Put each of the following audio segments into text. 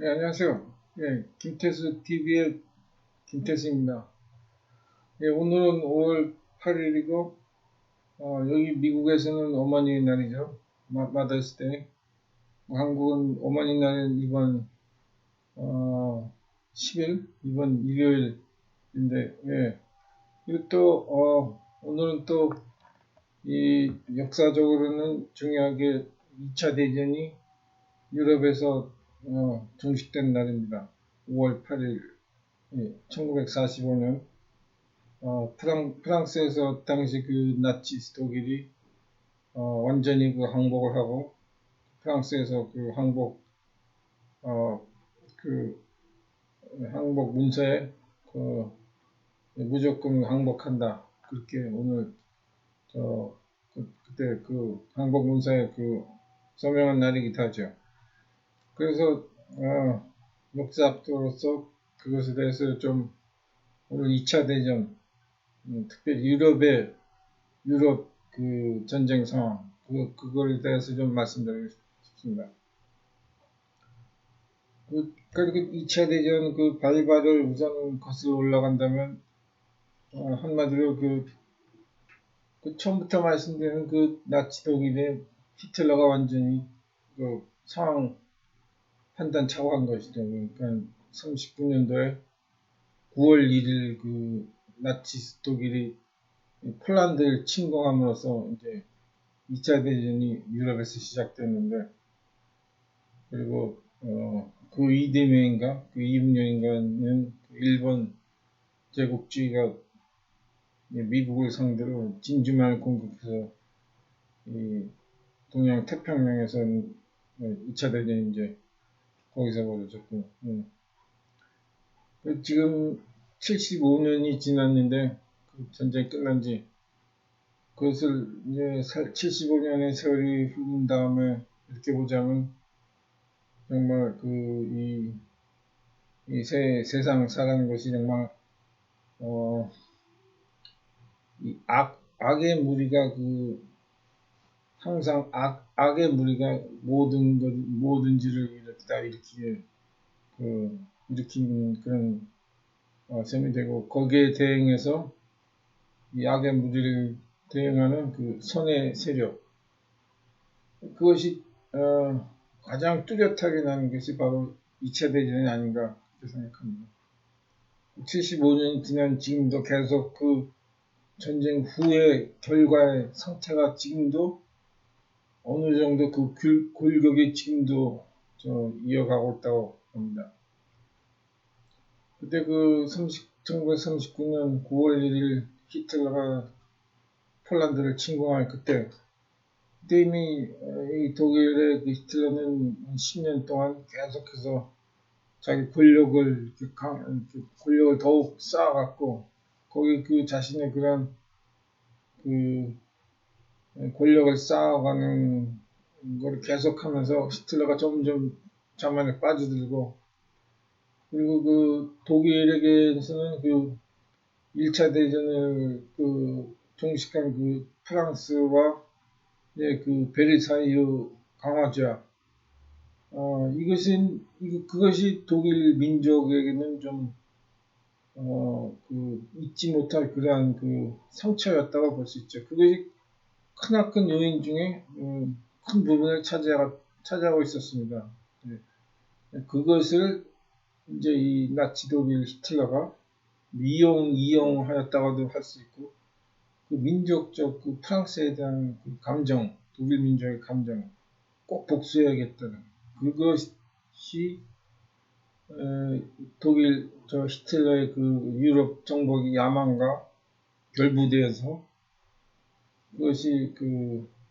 네, 안녕하세요. 예, 김태수 TV의 김태수입니다. 예, 오늘은 5월 8일이고, 여기 미국에서는 어머니 날이죠. 마더스데이. 한국은 어머니 날은 이번, 10일? 이번 일요일인데, 예. 그리고 또, 오늘은 또, 이 역사적으로는 중요하게 2차 대전이 유럽에서, 종식된 날입니다. 5월 8일, 1945년. 프랑스에서 당시 그 나치스 독일이 완전히 그 항복을 하고 프랑스에서 그 어, 그 항복 문서에 그 무조건 항복한다. 그렇게 오늘 그때 그 항복 문서에 그 서명한 날이기도 하죠. 그래서 역사학도로서 그것에 대해서 좀 오늘 2차 대전, 특별히 유럽 그 전쟁 상황, 그거에 대해서 좀 말씀드리고 싶습니다. 그러니까 2차 대전 그 발발을 우선 거슬러 올라간다면, 한마디로 그 처음부터 말씀드린 그 나치 독일의 히틀러가 완전히 그 상황 판단 착오한 것이죠. 그러니까 39년도에 9월 1일 그 나치스 독일이 폴란드를 침공함으로써 이제 2차 대전이 유럽에서 시작됐는데, 그리고 그 이듬해인가 그 이후년인가는 일본 제국주의가 미국을 상대로 진주만을 공격해서 이 동양 태평양에서는 2차 대전이 이제 거기서 벌어졌고, 지금 75년이 지났는데 그 전쟁이 끝난 지, 그것을 이제 75년의 세월이 흐른 다음에 이렇게 보자면 정말 이 세상 살아가는 것이 정말 이 악의 무리가 항상 악의 무리가 모든지를 일으키게 일으키는 그런 셈이 되고, 거기에 대응해서 이 악의 무리를 대응하는 그 선의 세력, 그것이 가장 뚜렷하게 나는 것이 바로 2차 대전이 아닌가 그렇게 생각합니다. 75년이 지난 지금도 계속 그 전쟁 후의 결과의 상태가 지금도 어느 정도 그 골격이 지금도 이어가고 있다고 봅니다. 그때 1939년 9월 1일 히틀러가 폴란드를 침공할 그때 이미 이 독일의 그 히틀러는 10년 동안 계속해서 자기 권력을 더욱 쌓아갔고, 거기 그 자신의 그런 그 권력을 쌓아가는 걸 계속하면서 히틀러가 점점 자만에 빠져들고, 그리고 그 독일에게서는 그 1차 대전을 종식한 그 프랑스와 그 베르사유 강화조약, 그것이 독일 민족에게는 좀 잊지 못할 그러한 그 상처였다고 볼 수 있죠. 그것이 크나큰 요인 중에 큰 부분을 차지하고 있었습니다. 그것을 이제 이 나치 독일 히틀러가 이용하였다고도 할 수 있고, 그 민족적 그 프랑스에 대한 그 감정, 독일 민족의 감정, 꼭 복수해야겠다는 그것이 독일 히틀러의 그 유럽 정복의 야망과 결부되어서 그것이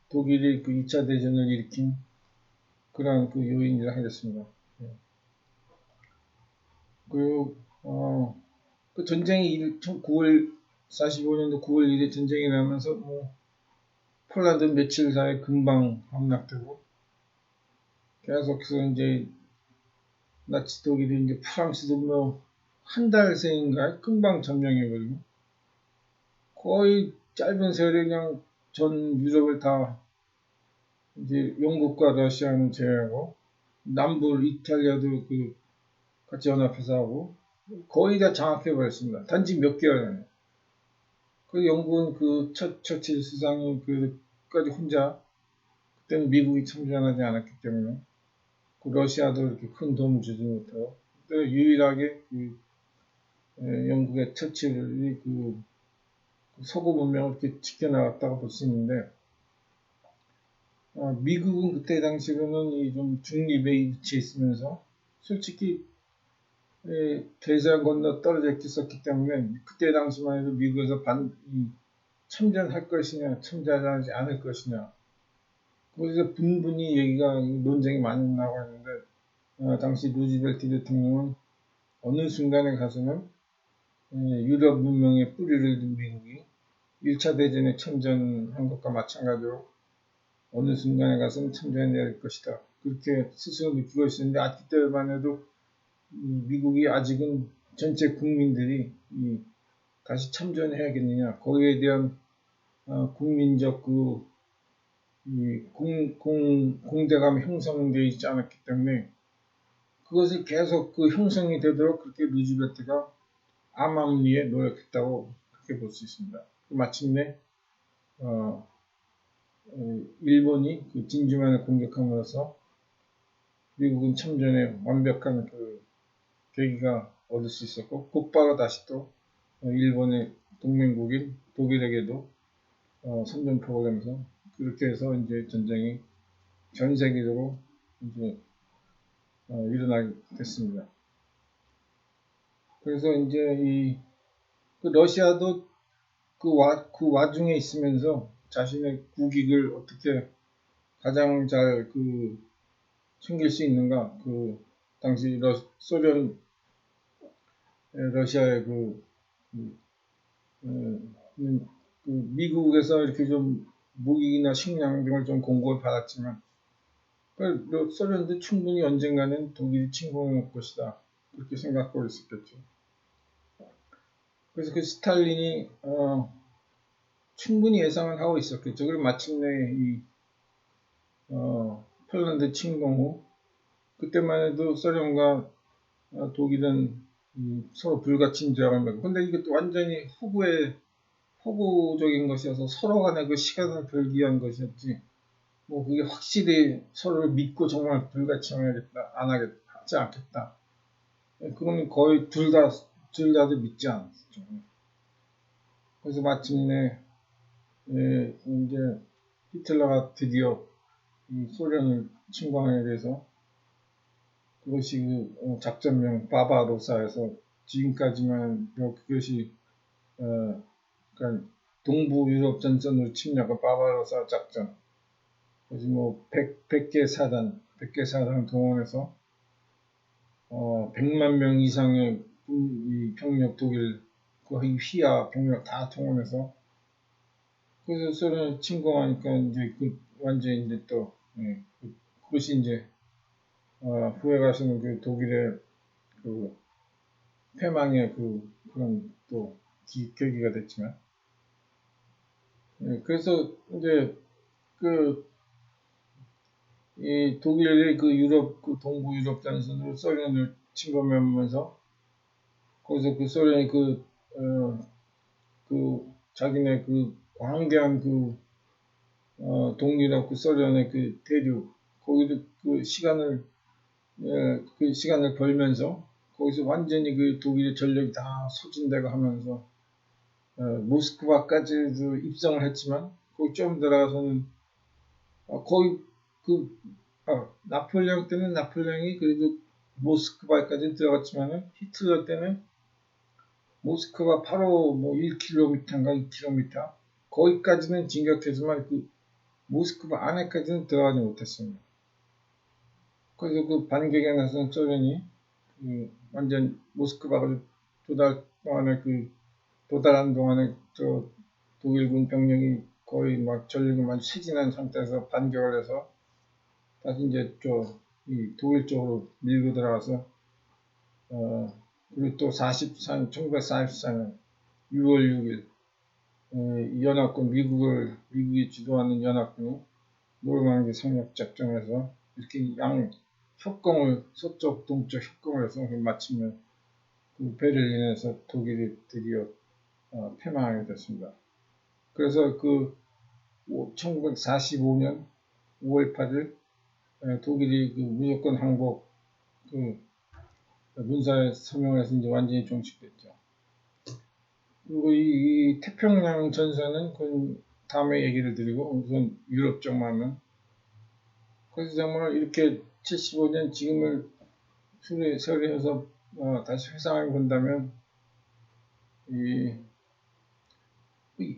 독일이 2차 대전을 일으킨 그러한 그 요인이라 하겠습니다. 그리고 그 전쟁이 45년도 9월 1일 전쟁이 나면서 폴란드 며칠 사이에 금방 함락되고, 계속해서 이제 나치 독일이 이제 프랑스도 한 달 새인가 금방 점령해버리고, 거의 짧은 세월에 그냥 전 유럽을 다 이제 영국과 러시아는 제외하고 남부 이탈리아도 그 같이 연합해서 하고 거의 다 장악해 버렸습니다. 단지 몇 개월 안에. 그 영국은 그 처칠 수상이 그까지 혼자 그때는 미국이 참전하지 않았기 때문에 그 러시아도 이렇게 큰 도움을 주지 못하고 또 유일하게 영국의 처칠이 그 서구 문명을 이렇게 지켜나갔다고 볼 수 있는데 미국은 그때 당시로는 좀 중립에 위치해 있으면서 솔직히 대서양 건너 떨어져 있었기 때문에 그때 당시만 해도 미국에서 참전할 것이냐 참전하지 않을 것이냐 거기서 분분히 얘기가 논쟁이 많이 나고 있는데 당시 루즈벨트 대통령은 어느 순간에 가서는 유럽 문명의 뿌리를 둔 미국이 1차 대전에 참전한 것과 마찬가지로 어느 순간에 가서는 참전해야 할 것이다. 그렇게 스스로 느끼고 있었는데 그때만 해도 미국이 아직은 전체 국민들이 다시 참전해야겠느냐 거기에 대한 국민적 공대감이 형성되어 있지 않았기 때문에 그것이 계속 형성이 되도록 그렇게 루즈벨트가 암암리에 노력했다고 그렇게 볼 수 있습니다. 마침내 일본이 진주만을 공격함으로써 미국은 참전에 완벽한 계기가 얻을 수 있었고 곧바로 다시 또 일본의 동맹국인 독일에게도 선전포고를 하면서 그렇게 해서 이제 전쟁이 전 세계적으로 이제 일어나게 됐습니다. 그래서 이제 러시아도 그 와중에 있으면서 자신의 국익을 어떻게 가장 잘 챙길 수 있는가 당시 소련 러시아의 미국에서 이렇게 좀 무기나 식량 등을 좀 공급을 받았지만 소련도 충분히 언젠가는 독일이 침공할 것이다 그렇게 생각하고 있었겠죠. 그래서 스탈린이 충분히 예상을 하고 있었겠죠. 그리고 마침내 폴란드 침공 후 그때만 해도 소련과 독일은 서로 불가침조약을 맺고 근데 이것도 완전히 허구적인 것이어서 서로 간에 시간을 벌기 위한 것이었지 그게 확실히 서로를 믿고 정말 불가침하겠다 하지 않겠다 그러면 거의 둘 다도 믿지 않았죠. 그래서 마침내 이제 히틀러가 드디어 소련을 침공하게 돼서 그것이 작전명 바바로사에서 지금까지만 그것이 그러니까 동부 유럽 전선으로 침략한 바바로사 작전 그래서 100개 사단 동원해서 100만 명 이상의 병력 독일 거의 휘하 병력 다 동원해서 그래서 소련을 침공하니까 이제 완전히 이제 또 그것이 이제 후에 가서는 독일의 패망의 그런 또 계기가 됐지만 그래서 이제 이 독일의 유럽 동부 유럽 전선으로 소련을 침범하면서 거기서 소련이 자기네 광대한 동유럽 소련의 대륙 거기도 시간을 벌면서 거기서 완전히 독일의 전력이 다 소진되고 하면서 모스크바까지도 입성을 했지만 거기 좀 들어가서는 거의 나폴레옹 때는 나폴레옹이 그래도 모스크바까지 들어갔지만은 히틀러 때는 모스크바 바로 1km인가 2km 거기까지는 진격했지만 모스크바 안에까지는 들어가지 못했습니다. 그래서 반격에 나선 소련이 완전 모스크바가 도달한 동안에 독일군 병력이 거의 전력이 많이 쇠진한 상태에서 반격을 해서 다시 이제 이 독일 쪽으로 밀고 들어가서 그리고 또 1944년 6월 6일 연합군 미국이 주도하는 연합군이 노르망디 상륙 작전에서 이렇게 협공을 서쪽 동쪽 협공을 해서 마침내 그 베를린에서 독일이 드디어 패망하게 됐습니다. 그래서 그 1945년 5월 8일 독일이 그 무조건 항복 그 문서에 서명해서 이제 완전히 종식됐죠. 그리고 이 태평양 전선은 그 다음에 얘기를 드리고 우선 유럽 쪽만은 그래서 정말 이렇게 75년 지금을 수리해서 다시 회상해 본다면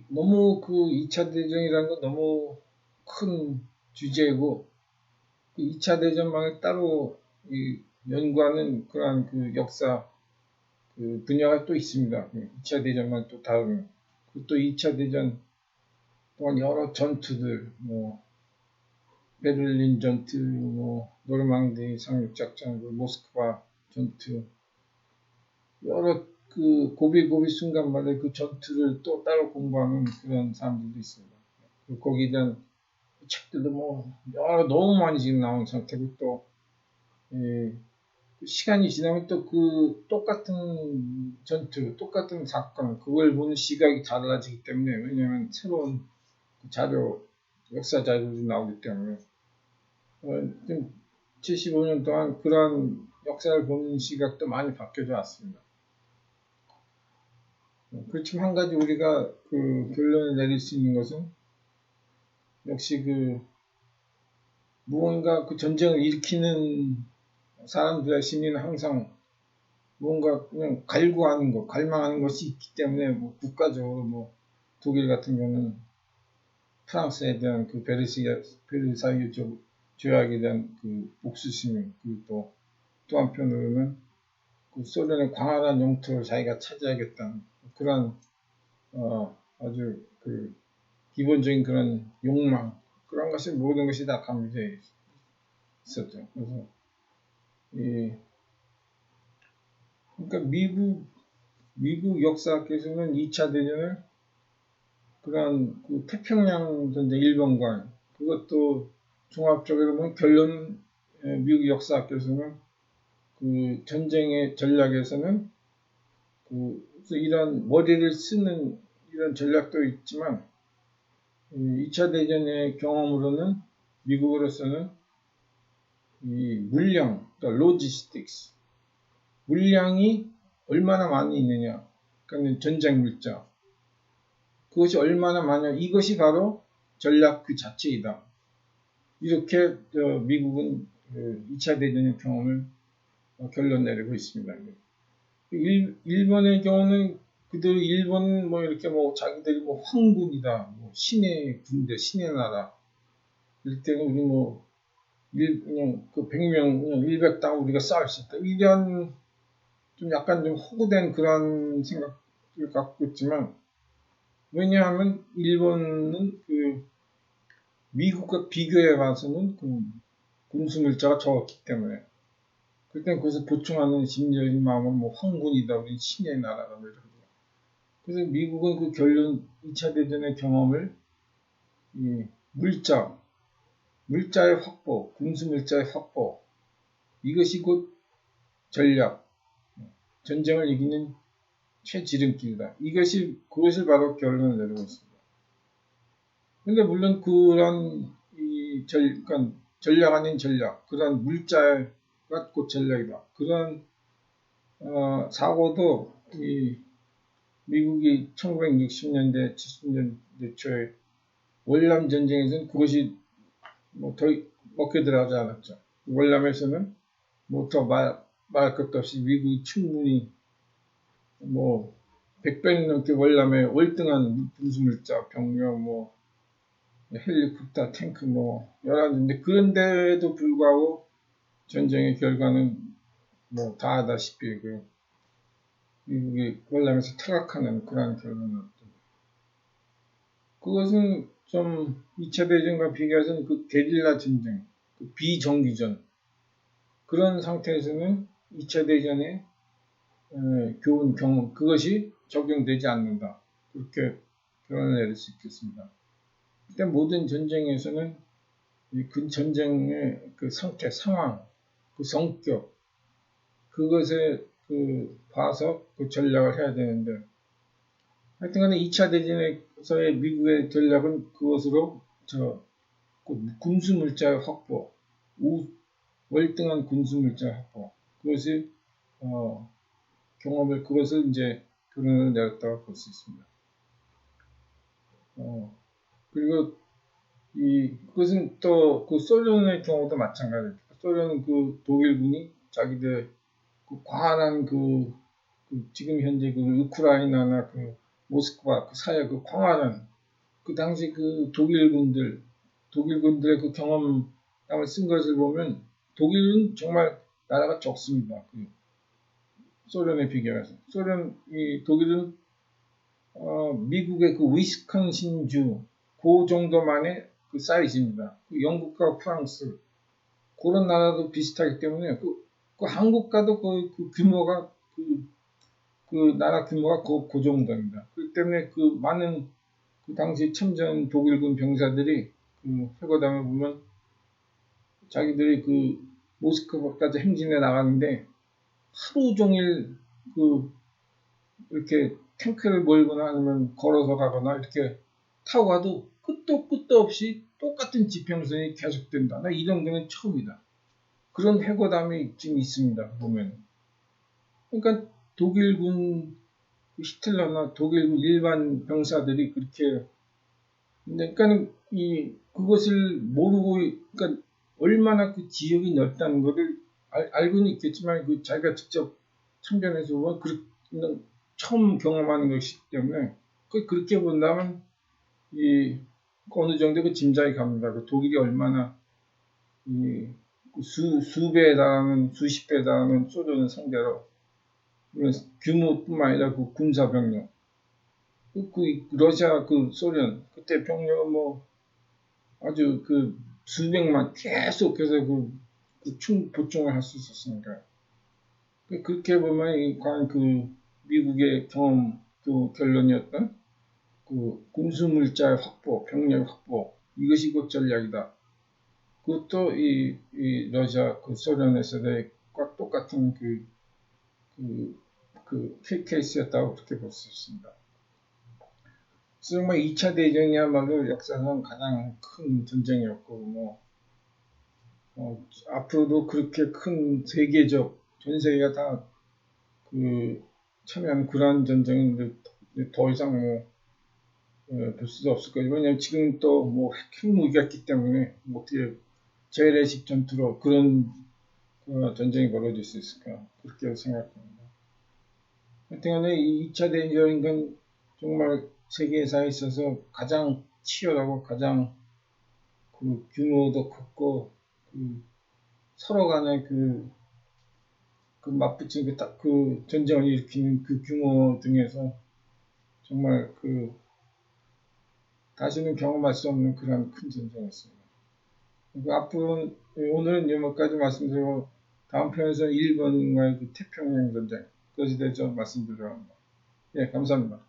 너무 그 2차 대전이라는 건 너무 큰 주제고 그 2차 대전망에 따로 연구하는 그러한 그 역사 그 분야가 또 있습니다. 2차 대전만 또 다른 또 2차 대전 또한 여러 전투들 뭐 베를린 전투, 뭐 노르망디 상륙작전, 모스크바 전투 여러 그 고비 순간마다 그 전투를 또 따로 공부하는 그런 사람들도 있습니다. 거기에 대한 책들도 뭐 여러 너무 많이 지금 나온 상태고 또 시간이 지나면 또 그 똑같은 전투, 똑같은 사건 그걸 보는 시각이 달라지기 때문에 왜냐하면 새로운 자료, 역사 자료들이 나오기 때문에 75년 동안 그러한 역사를 보는 시각도 많이 바뀌어져 왔습니다. 그렇지만 한 가지 우리가 그 결론을 내릴 수 있는 것은 역시 그 무언가 그 전쟁을 일으키는 사람들의 심리는 항상 무언가 그냥 갈구하는 것, 갈망하는 것이 있기 때문에 뭐 국가적으로 뭐 독일 같은 경우는 프랑스에 대한 그 베르사유 조약에 대한 그 복수심 그리고 또 한편으로는 그 소련의 광활한 영토를 자기가 차지하겠다는 그런 아주 그 기본적인 그런 욕망 그런 것이 모든 것이 다 감춰져 있었죠. 그래서 그러니까 미국 역사학에서는 2차 대전을 그런 그 태평양 전쟁 일본과 그것도 종합적으로 보면 결론은 미국 역사학에서는 그 전쟁의 전략에서는 그래서 이런 머리를 쓰는 이런 전략도 있지만 2차 대전의 경험으로는 미국으로서는 이 물량, 그러니까 로지스틱스, 물량이 얼마나 많이 있느냐, 그러니까 전쟁 물자, 그것이 얼마나 많냐, 이것이 바로 전략 그 자체이다. 이렇게 미국은 2차 대전의 경험을 결론 내리고 있습니다. 일본의 경우는 그들 일본 뭐 이렇게 뭐 자기들이 뭐 황군이다, 뭐 신의 군대, 신의 나라 이럴 때는 우리 뭐 그냥 그 100명, 그냥 100당 우리가 싸울 수 있다. 이런 좀 약간 좀 허구된 그런 생각을 갖고 있지만 왜냐하면 일본은 그 미국과 비교해 봐서는 그 군수물자가 적었기 때문에 그때 그것을 보충하는 심리적인 마음은 뭐 황군이다, 우리 신의 나라다 뭐 이런 거. 그래서 미국은 그 결론 2차 대전의 경험을 이 물자의 확보, 군수물자의 확보 이것이 곧 전략, 전쟁을 이기는 최지름길이다. 그것을 바로 결론을 내리고 있습니다. 근데 물론 그런 그러니까 전략 아닌 전략, 그런 물자가 곧 전략이다. 그런 사고도 미국이 1960년대, 70년대 초에 월남 전쟁에서는 그것이 뭐 더 먹혀 들어가지 않았죠. 월남에서는 뭐 더 말할 것도 없이 미국이 충분히 뭐 100배는 넘게 월남에 월등한 군수물자, 병력, 뭐 헬리콥터, 탱크 뭐 여러 가지인데 그런데도 불구하고 전쟁의 결과는 뭐 다 아다시피 그 미국이 월남에서 퇴각하는 그런 결과는 없습니다. 그것은 좀 2차 대전과 비교해서는 그 게릴라 전쟁, 그 비정규전 그런 상태에서는 2차 대전의 교훈 경험 그것이 적용되지 않는다. 그렇게 결론을 내릴 수 있겠습니다. 일단 모든 전쟁에서는 그 전쟁의 그 상태, 상황 그 성격, 그것에 봐서 그 전략을 해야 되는데, 하여튼간에 2차 대전에서의 미국의 전략은 그것으로 군수물자 확보, 월등한 군수물자 확보, 그것이 그것을 이제 결론을 내렸다고 볼 수 있습니다. 그리고 그것은 또 그 소련의 경우도 마찬가지입니다. 소련은 그 독일군이 자기들 그 광활한 지금 현재 그 우크라이나나 그 모스크바 그 사이에 그 광활한 그 당시 그 독일군들의 그 경험담을 쓴 것을 보면 독일은 정말 나라가 적습니다. 그 소련에 비교해서 독일은 미국의 그 위스콘신주 그 정도만의 그 사이즈입니다. 그 영국과 프랑스 그런 나라도 비슷하기 때문에 그 한국과도 그 규모가 그 나라 규모가 그 정도입니다. 그렇기 때문에 그 많은 그 당시 참전 독일군 병사들이 그 회고담에 보면 자기들이 그 모스크바까지 행진해 나가는데 하루 종일 이렇게 탱크를 몰거나 아니면 걸어서 가거나 이렇게 타고 가도 끝도 없이 똑같은 지평선이 계속된다. 나 이런 거는 처음이다. 그런 해고담이 지금 있습니다. 보면. 그러니까 독일군 히틀러나 독일군 일반 병사들이 그렇게 그러니까 그것을 모르고 그러니까 얼마나 그 지역이 넓다는 것을 알고는 있겠지만 자기가 직접 참전해서 보면 처음 경험하는 것이기 때문에 그렇게 본다면 어느 정도 그 짐작이 갑니다. 그 독일이 얼마나 수배에 달하는 수십 배에 달하는 소련을 상대로 규모뿐만 아니라 그 군사 병력 러시아 소련 그때 병력은 뭐 아주 수백만 계속해서 보충을 할 수 있었으니까 그렇게 보면 과연 미국의 경험 결론이었던 군수물자 확보, 병력 확보 이것이 곧 전략이다. 그것도 러시아 소련에서의 똑같은 케이스였다고 그렇게 볼 수 있습니다. 정말 2차 대전이야말로 역사상 가장 큰 전쟁이었고 앞으로도 그렇게 큰 세계적 전 세계가 다 참여한 그러한 전쟁은 더 이상 볼 수도 없을 거예요. 왜냐하면 지금 또 핵무기가 있기 때문에 어떻게 재래식 전투로 그런 전쟁이 벌어질 수 있을까 그렇게 생각합니다. 하여튼간에 2차 대전인 건 정말 세계사에 있어서 가장 치열하고 가장 규모도 컸고 서로 간에 맞붙인 전쟁을 일으키는 그 규모 등에서 정말 다시는 경험할 수 없는 그런 큰 전쟁이었습니다. 앞으로는 오늘은 여기까지 말씀드리고 다음 편에서 일본과의 태평양 전쟁 그것에 대해서 말씀드리려고 합니다. 예, 감사합니다.